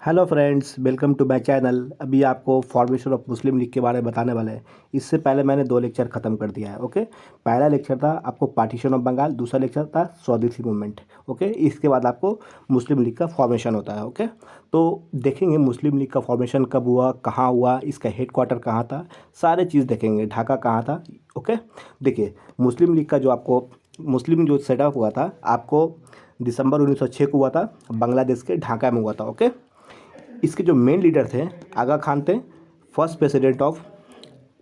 Hello friends, welcome to my channel. अभी आपको formation of Muslim league के बारे में बताने वाले हैं। इससे पहले मैंने दो लेक्चर ख़त्म कर दिया है। ओके, पहला लेक्चर था आपको पार्टीशन ऑफ बंगाल, दूसरा लेक्चर था स्वदेशी मूवमेंट। ओके, इसके बाद आपको मुस्लिम लीग का फॉर्मेशन होता है। ओके, तो देखेंगे मुस्लिम लीग का फॉर्मेशन कब हुआ, कहाँ हुआ, इसका हेड क्वार्टर कहाँ था, सारे चीज़ देखेंगे। ढाका कहाँ था। ओके, देखिए मुस्लिम लीग का जो आपको मुस्लिम जो सेटअप हुआ था आपको दिसंबर 1906 को हुआ था, बांग्लादेश के ढाका में हुआ था। ओके, इसके जो मेन लीडर थे आगा खान थे, फर्स्ट प्रेसिडेंट ऑफ,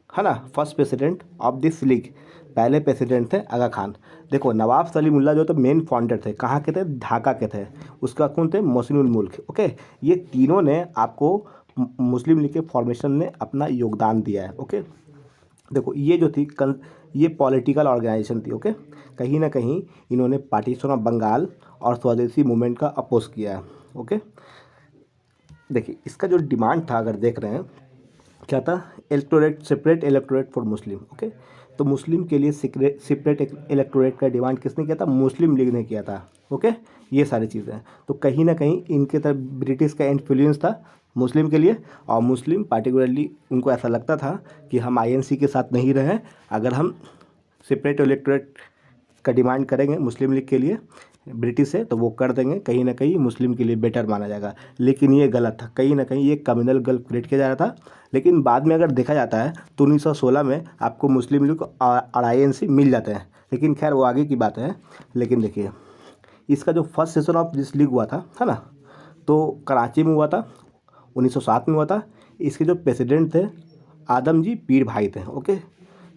है ना, first president of this league. पहले प्रेसिडेंट थे आगा खान। देखो नवाब सलीमुल्लाह जो तो मेन फाउंडर थे, कहाँ के थे, ढाका के थे। उसका कौन थे, मोहसिनुल मुल्क। ओके, ये तीनों ने आपको मुस्लिम लीग के फॉर्मेशन में अपना योगदान दिया है। ओके, देखो ये जो थी ये पॉलिटिकल ऑर्गेनाइजेशन थी। ओके, कहीं ना कहीं इन्होंने पार्टीशन ऑफ बंगाल और स्वदेशी मूवमेंट का अपोज किया है। ओके, देखिए इसका जो डिमांड था अगर देख रहे हैं क्या था, electorate, separate electorate for Muslim. Okay, तो मुस्लिम के लिए सेपरेट इलेक्टोरेट का डिमांड किसने किया था, मुस्लिम लीग ने किया था। ओके, ये सारी चीज़ें तो कहीं ना कहीं इनके तरफ ब्रिटिश का इन्फ्लुएंस था मुस्लिम के लिए। और मुस्लिम पार्टिकुलरली उनको ऐसा लगता था कि हम आईएनसी के साथ नहीं रहें, अगर हम सेपरेट इलेक्टोरेट का डिमांड करेंगे मुस्लिम लीग के लिए ब्रिटिश है तो वो कर देंगे, कहीं ना कहीं मुस्लिम के लिए बेटर माना जाएगा। लेकिन ये गलत था, कहीं ना कहीं ये कम्युनल गल्फ क्रिएट किया जा रहा था। लेकिन बाद में अगर देखा जाता है तो 1916 में आपको मुस्लिम लीग और आईएनसी मिल जाते हैं, लेकिन खैर वो आगे की बात है। लेकिन देखिए इसका जो first session of this league हुआ था, है ना, तो कराची में हुआ था, 1907 में हुआ था। इसके जो प्रेसिडेंट थे आदम जी पीर भाई थे। ओके,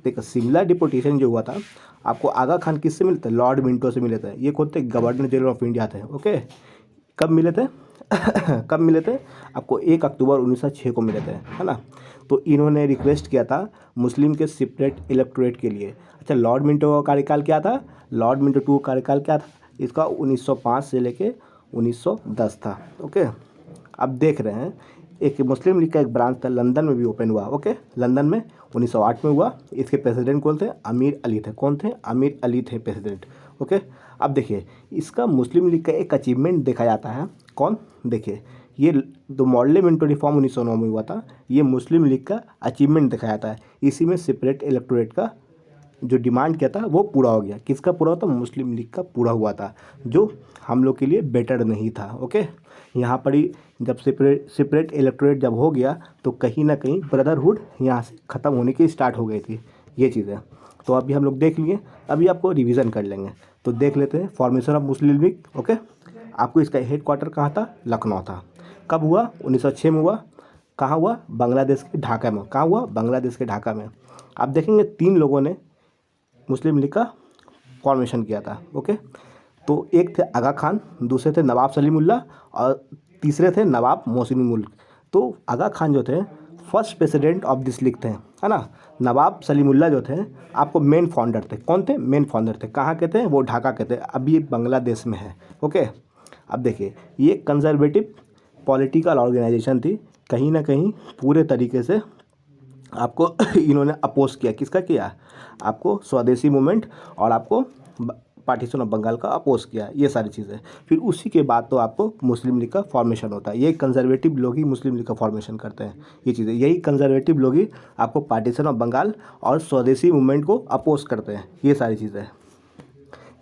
देखो शिमला डिपोटेशन जो हुआ था आपको आगा खान किससे मिले थे, लॉर्ड मिंटो से मिले थे। ये कौन थे, गवर्नर जनरल ऑफ इंडिया थे। ओके, कब मिले थे कब मिले थे, आपको 1 अक्टूबर 1906 को मिले थे, है ना। तो इन्होंने रिक्वेस्ट किया था मुस्लिम के सेपरेट इलेक्टोरेट के लिए। अच्छा, लॉर्ड मिंटो का कार्यकाल क्या था, लॉर्ड मिंटो टू का कार्यकाल क्या था, इसका 1905 से लेके 1910 था। ओके, अब देख रहे हैं एक मुस्लिम लीग का एक ब्रांच था लंदन में भी ओपन हुआ। ओके, लंदन में 1908 में हुआ। इसके प्रेसिडेंट कौन थे, अमीर अली थे। कौन थे, अमीर अली थे प्रेसिडेंट। ओके, अब देखिए इसका मुस्लिम लीग का एक अचीवमेंट देखा जाता है। कौन, देखिए ये जो मॉडल मिंटो रिफॉर्म 1909 में हुआ था, ये मुस्लिम लीग का अचीवमेंट देखा जाता है। इसी में सेपरेट इलेक्टोरेट का जो डिमांड किया था वो पूरा हो गया। किसका पूरा हुआ था, मुस्लिम लीग का पूरा हुआ था, जो हम लोग के लिए बेटर नहीं था। ओके, यहाँ पर ही जब सेपरेट इलेक्टोरेट जब हो गया तो कहीं ना कहीं ब्रदरहुड यहाँ से ख़त्म होने की स्टार्ट हो गई थी ये चीज़ें। तो अभी हम लोग देख लिए, अभी आपको रिवीजन कर लेंगे। तो देख लेते हैं formation of Muslim league. Okay, आपको इसका हेड क्वार्टर कहाँ था, लखनऊ था। कब हुआ, 1906 में हुआ। कहाँ हुआ, बांग्लादेश के ढाका में। कहाँ हुआ, बांग्लादेश के ढाका में। आप देखेंगे 3 लोगों ने मुस्लिम लीग का फॉर्मेशन किया था। ओके, तो एक थे आगा खान, दूसरे थे नवाब सलीमुल्लाह और तीसरे थे नवाब मोहसिन मुल्क। तो आगा खान जो थे first president of this league थे, है ना। नवाब सलीमुल्लाह जो थे आपको मेन फाउंडर थे। कौन थे, मेन फाउंडर थे। कहाँ के थे, वो ढाका के थे, अभी ये बांग्लादेश में है। ओके, अब देखिए ये कंजर्वेटिव पॉलिटिकल ऑर्गेनाइजेशन थी, कहीं ना कहीं पूरे तरीके से आपको इन्होंने अपोज किया। किसका किया, आपको स्वदेशी मूवमेंट और आपको पार्टीशन ऑफ बंगाल का अपोज किया, ये सारी चीज़ें। फिर उसी के बाद तो आपको मुस्लिम लीग का फॉर्मेशन होता है। ये कंजर्वेटिव लोग ही मुस्लिम लीग का फॉर्मेशन करते हैं, ये चीज़ें। यही कंजर्वेटिव लोग ही आपको पार्टीशन ऑफ बंगाल और स्वदेशी मूवमेंट को अपोज करते हैं, ये सारी चीज़ें।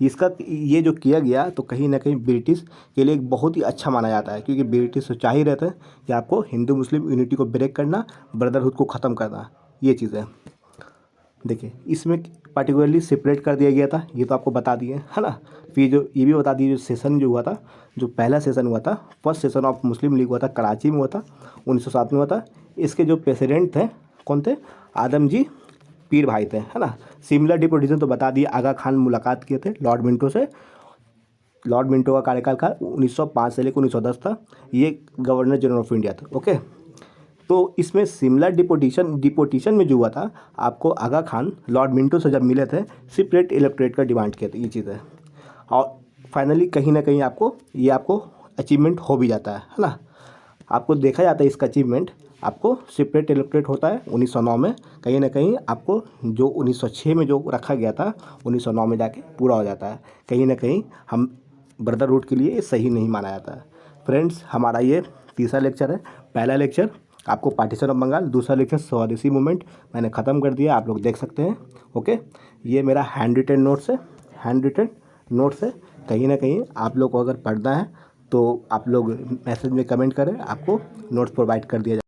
इसका ये जो किया गया तो कहीं ना कहीं ब्रिटिश के लिए एक बहुत ही अच्छा माना जाता है, क्योंकि ब्रिटिश तो चाह ही रहते हैं कि आपको हिंदू मुस्लिम यूनिटी को ब्रेक करना, ब्रदरहुड को ख़त्म करना, ये चीज़ें। देखिए इसमें पार्टिकुलरली सेपरेट कर दिया गया था, ये तो आपको बता दिए, है ना। फिर जो ये भी बता दिए जो सेशन जो हुआ था, जो पहला सेशन हुआ था, first session of Muslim league हुआ था, कराची में हुआ था, 1907 में हुआ था। इसके जो प्रेसिडेंट थे कौन थे, आदम जी पीर भाई थे, है ना। सिमिलर डिपोजिशन तो बता दिए, आगा खान मुलाकात किए थे लॉर्ड मिंटो से। लॉर्ड मिंटो का कार्यकाल का 1905 से लेकर 1910 था, ये गवर्नर जनरल ऑफ इंडिया था। ओके, तो इसमें सिमिलर डिपोटिशन में जो हुआ था आपको आगा खान लॉर्ड मिंटो से जब मिले थे, सेपरेट इलेक्टोरेट का डिमांड किया था, ये चीज़ है। और फाइनली कहीं ना कहीं आपको ये आपको अचीवमेंट हो भी जाता है ना। आपको देखा जाता है इसका अचीवमेंट, आपको सेपरेट इलेक्टोरेट होता है 1909 में, कहीं ना कहीं आपको जो 1906 में जो रखा गया था 1909 में जाके पूरा हो जाता है। कहीं ना कहीं हम ब्रदरहुड के लिए ये सही नहीं माना जाता है। फ्रेंड्स हमारा ये तीसरा लेक्चर है। पहला लेक्चर आपको पार्टीशन ऑफ बंगाल, दूसरा लेक्चर स्वदेशी मूवमेंट मैंने ख़त्म कर दिया, आप लोग देख सकते हैं। ओके, ये मेरा हैंड रिटन नोट्स है, हैंड रिटन नोट्स है। कहीं ना कहीं आप लोग को अगर पढ़ना है तो आप लोग मैसेज में कमेंट करें, आपको नोट्स प्रोवाइड कर दिया जाए।